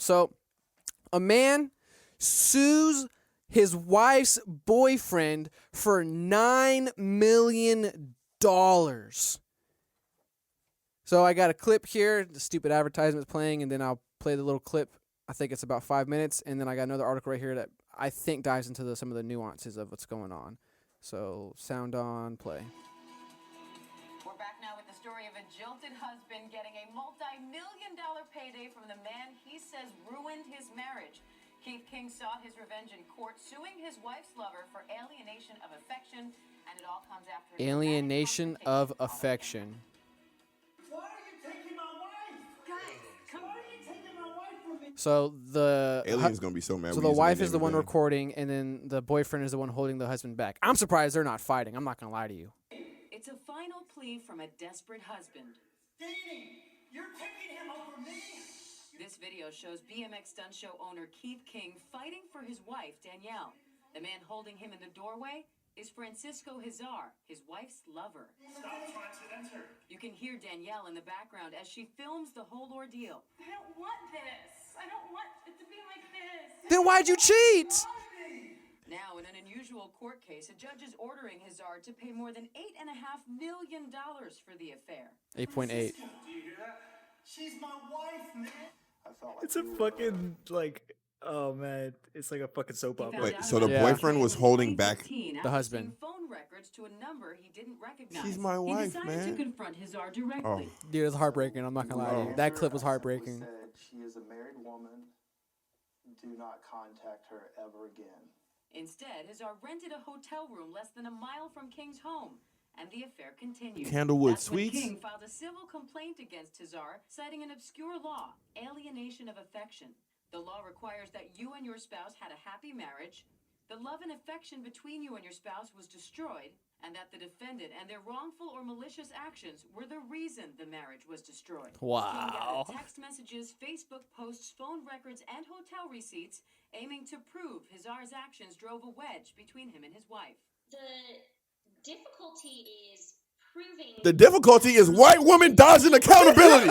So, a man sues his wife's boyfriend for $9 million. So I got a clip here. The stupid advertisement's playing, and then I'll play the little clip. I think it's about 5 minutes, and then I got another article right here that I think dives into some of the nuances of what's going on. So, sound on, play. We're back now with the story of a jilted husband getting a multi-million-dollar payday from the man he says ruined his marriage. Keith King sought his revenge in court, suing his wife's lover for alienation of affection, and it all comes after alienation of affection. Why are you taking my wife? Guys, come on. Why are you taking my wife from me? So the Alien's gonna be so mad. So the wife is the one recording, and then the boyfriend is the one holding the husband back. I'm surprised they're not fighting. I'm not gonna lie to you. It's a final plea from a desperate husband. Danny, you're taking him over me. This video shows BMX stunt show owner Keith King fighting for his wife, Danielle. The man holding him in the doorway is Francisco Hizar, his wife's lover. Stop trying to enter. You can hear Danielle in the background as she films the whole ordeal. I don't want this. I don't want it to be like this. Then why'd you cheat? Now, in an unusual court case, a judge is ordering Hizar to pay more than $8.5 million for the affair. 8.8. Do you hear that? She's my wife, man. I felt like It's a fucking like, oh man, it's like a fucking soap opera. Wait, so the Yeah. boyfriend was holding back the husband. Phone records to a number he didn't recognize. She's my wife, he decided man. to confront Hizar directly. Dude, it was heartbreaking. I'm not gonna lie to you. That clip was heartbreaking. Said she is a married woman. Do not contact her ever again. Instead, Hizar rented a hotel room less than a mile from King's home, and the affair continued. Candlewood That's when Suites? King filed a civil complaint against Hizar, citing an obscure law, alienation of affection. The law requires that you and your spouse had a happy marriage, the love and affection between you and your spouse was destroyed, and that the defendant and their wrongful or malicious actions were the reason the marriage was destroyed. Wow. King gathered text messages, Facebook posts, phone records, and hotel receipts, aiming to prove Hizar's actions drove a wedge between him and his wife. The difficulty is proving. The difficulty is white woman dodging accountability.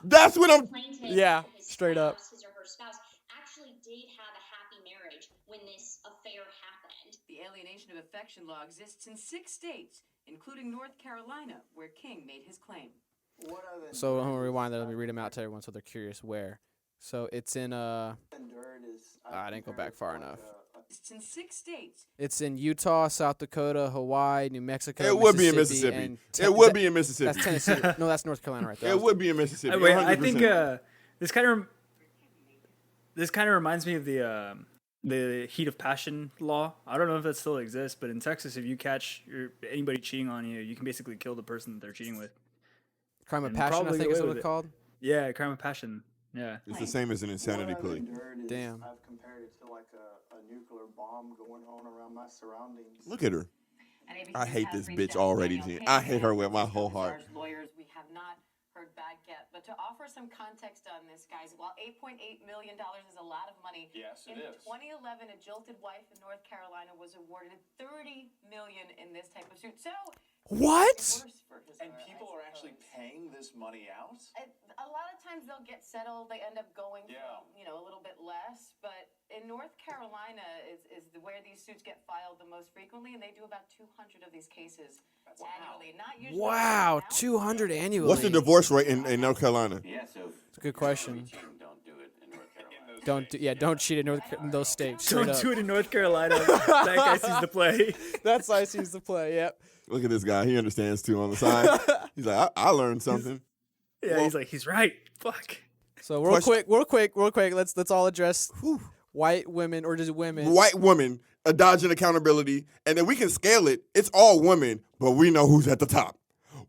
That's what I'm. plaintiff Yeah, or his straight up. spouse, his or her spouse actually did have a happy marriage when this affair happened. The alienation of affection law exists in 6 states, including North Carolina, where King made his claim. What other So I'm gonna rewind that. Let me read them out to everyone so they're curious where. So it's in endured is I didn't go back far enough. It's in 6 states. It's in Utah, South Dakota, Hawaii, New Mexico. It would be in Mississippi. Mississippi. and It would be in Mississippi. That's Tennessee. No, that's North Carolina right there. It would be in Mississippi. Wait, I think 100%. this kind of reminds me of the heat of passion law. I don't know if that still exists, but in Texas, if you catch anybody cheating on you, you can basically kill the person that they're cheating with. Crime of and passion, I probably think get is away what with it's it. called. Yeah, crime of passion. Yeah. It's the same as an insanity What I've plea. endured is Damn. I've compared it to like a nuclear bomb going on around my surroundings. Look at her. And ABC I hate has this reached bitch out to already, Danielle Jen. King I hate her and with my Francisco whole heart. Hizar's lawyers, we have not heard back yet. But to offer some context on this, guys, while $8.8 million is a lot of money, Yes, it in is. 2011, a jilted wife in North Carolina was awarded $30 million in this type of suit. So What? worse for Hizar, And people I are actually suppose. paying this money out? A lot of times they'll get settled. They end up going Yeah. from, a little bit less. But in North Carolina is where these suits get filed the most frequently, and they do about 200 of these cases annually. Not usually. Wow, now. 200 annually. What's the divorce rate in North Carolina? Yeah, so It's a good question. don't do it in North Carolina. Don't cheat in those states. Straight Don't up. do it in North Carolina. That guy sees the play. That's I sees the play. Yep. Look at this guy. He understands too on the side. He's like, I learned something. Yeah, he's like, he's right. Fuck. So real quick. Let's all address white women or just women. White women are dodging accountability, and then we can scale it. It's all women, but we know who's at the top.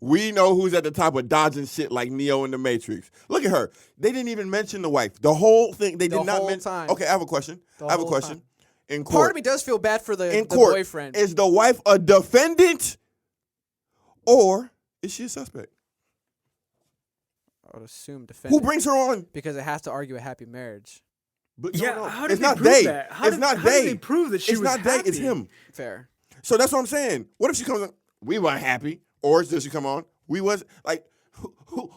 We know who's at the top of dodging shit like Neo in the Matrix. Look at her. They didn't even mention the wife. The whole thing. They The did not whole mention. time. Okay, I have a question. The I have a whole question. time. In Part court, of me does feel bad for the court, boyfriend. is the wife a defendant or is she a suspect? I would assume Who defendant. brings her on? Because it has to argue a happy marriage. But Yeah, no, how did it's they not prove they. that? How It's did- not how did they. they prove that she it's was not they. It's happy? him. Fair. So that's what I'm saying. What if she comes on? We weren't happy, or does she come on? We was like,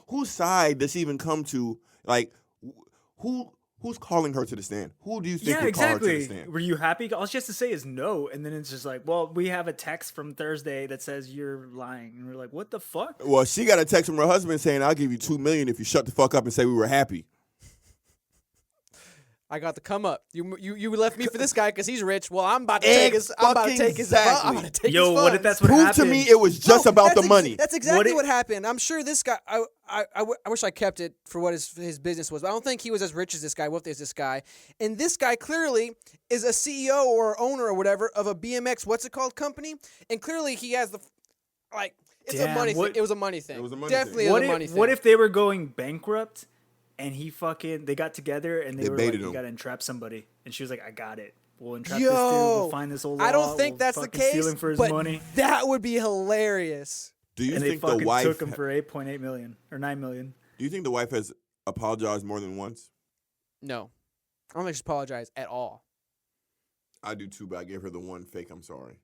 whose side does she even come to? Like, Who's calling her to the stand? Who do you think Yeah, would call her to the exactly. stand? Were you happy? All she has to say is no, and then it's just like, well, we have a text from Thursday that says you're lying, and we're like, what the fuck? Well, she got a text from her husband saying, "I'll give you $2 million if you shut the fuck up and say we were happy." I got the come up. You left me for this guy because he's rich. Well, I'm about to take his. I'm about to take his. I'm about to take Yo, his what if funds. that's what Prove happened? to me it was just about the money. That's exactly if- what happened. I'm sure this guy. I wish I kept it for what his business was. But I don't think he was as rich as this guy. Wealthy as this guy. And this guy clearly is a CEO or owner or whatever of a BMX. What's it called? Company. And clearly he has the like. It's Damn, a money what- thing. It was a money thing. It was a money Definitely thing. is a money thing. What if they were going bankrupt, and they got together and they were like, baited you him. gotta entrap somebody, and she was like, I got it. We'll entrap this dude. Yo, We'll find this old law. I don't think we'll that's the fucking case. Steal him for his but money. that would be hilarious. Do you And they think the fucking wife? took him for 8.8 million or 9 million. Do you think the wife has apologized more than once? No, I don't think she apologized at all. I do too, but I gave her the one fake "I'm sorry."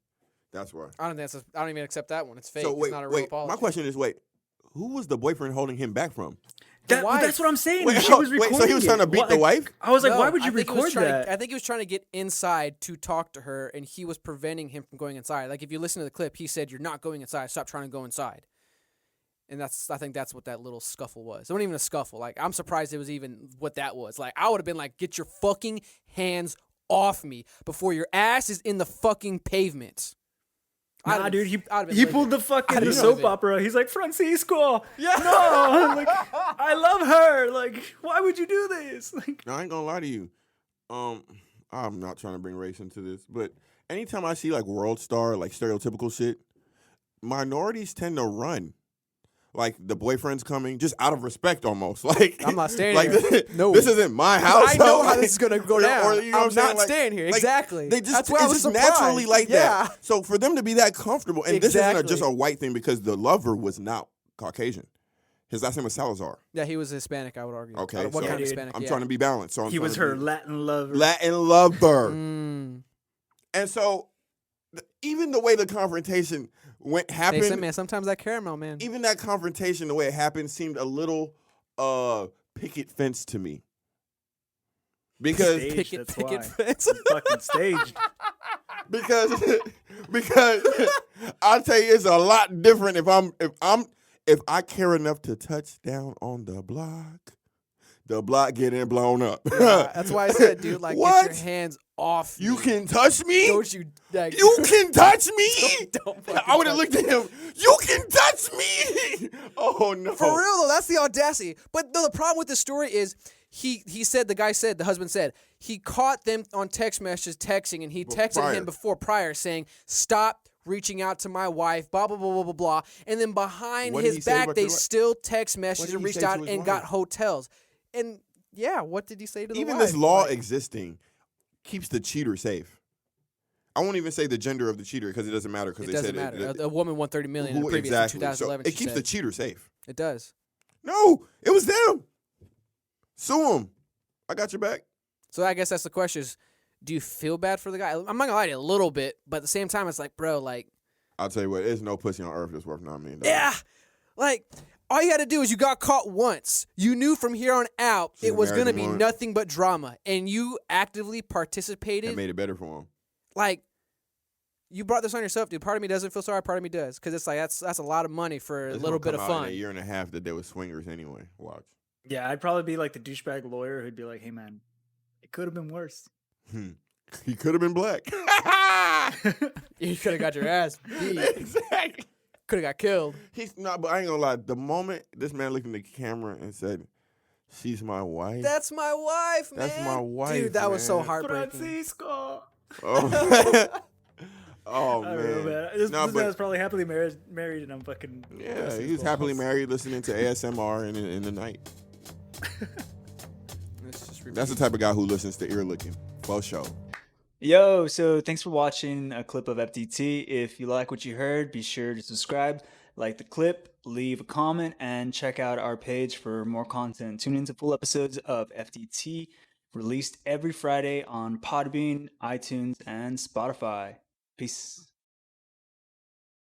That's why. I don't even accept that one. It's fake. So wait, it's not a real wait. apology. My question is, who was the boyfriend holding him back from? wife. That's what I'm saying. Wait, she was wait, so recording he was trying to it. beat What, the wife? I was like, No, why would you I think he was record trying that? I think he was trying to get inside to talk to her, and he was preventing him from going inside. Like if you listen to the clip, he said, "You're not going inside. Stop trying to go inside." And I think that's what that little scuffle was. It wasn't even a scuffle. Like I'm surprised it was even what that was. Like I would have been like, "Get your fucking hands off me before your ass is in the fucking pavement." Nah, dude, I'd have been he livid. pulled the fucking I'd the have been soap livid. opera. He's like, Francisco, Yeah. no, like, I love her. Like, why would you do this? Like, No, I ain't gonna lie to you. I'm not trying to bring race into this, but anytime I see like world star, like stereotypical shit, minorities tend to run. Like the boyfriend's coming, just out of respect, almost. Like I'm not staying like, here. No. this isn't my house. I know how Like, this is gonna go down. Or, you know what I'm saying? not Like- staying here. like, Exactly. They just That's why I it's was just surprised. naturally like Yeah. that. So for them to be that comfortable, and this isn't just Exactly. a white thing because the lover was not Caucasian. His last name was Salazar. Yeah, he was Hispanic, I would argue. Okay, What so kind of dude, Hispanic? I'm yeah. trying to be balanced. So I'm he trying was to her be Latin lover. Latin lover. Mm. And so, even the way the confrontation happened, Hey, man, sometimes that caramel, man. even that confrontation, the way it happened, seemed a little picket fence to me. Because Staged, that's why. fence. Fucking staged. because I'll tell you, it's a lot different if I care enough to touch down on the block getting blown up. Yeah, that's why I said, dude, like, What? get your hands off You me. can touch me? Don't you? Like, You can touch me? Don't fucking I would have touch looked at him. You can touch me? Oh no! For real though, that's the audacity. But the problem with this story is the husband said he caught them on text messages texting, and he texted him prior saying, "Stop reaching out to my wife," blah blah blah blah blah blah. And then behind What did he his say back, about they your wife? still text messaged did and he reached say to out his and got wife? hotels. And yeah, what did he say to the Even wife? this law Like, existing keeps the cheater safe. I won't even say the gender of the cheater because it doesn't matter. Because it they doesn't said matter. A woman won $30 million in who the previous exactly? in 2011. So it she keeps said. the cheater safe. It does. No, it was them. Sue him. I got your back. So I guess that's the question: is, do you feel bad for the guy? I'm not gonna lie to you, a little bit, but at the same time, it's like, bro, like, I'll tell you what. There's no pussy on earth that's worth $9 million. yeah, like. All you had to do is you got caught once. You knew from here on out it Should've was married going to the be woman. nothing but drama. And you actively participated. That made it better for him. Like, you brought this on yourself, dude. Part of me doesn't feel sorry. Part of me does. Because it's like, that's a lot of money for a It's little gonna bit of come out in fun. a year and a half that they were swingers anyway. Watch. Yeah, I'd probably be like the douchebag lawyer who'd be like, hey, man, it could have been worse. He could have been black. You could have got your ass beat. Exactly. Could have got killed. He's not, but I ain't gonna lie. The moment this man looked in the camera and said, "She's my wife," That's my wife, man. That's my wife, Dude, that was so man. heartbreaking. Francisco. oh, oh I don't know, man. man. This No, man's probably happily married, and I'm fucking. Yeah, he was happily married, listening to ASMR in the night. Let's just That's the type of guy who listens to ear licking. For sure. Yo, so thanks for watching a clip of FDT. If you like what you heard, be sure to subscribe, like the clip, leave a comment, and check out our page for more content. Tune into full episodes of FDT released every Friday on Podbean, iTunes, and Spotify. Peace.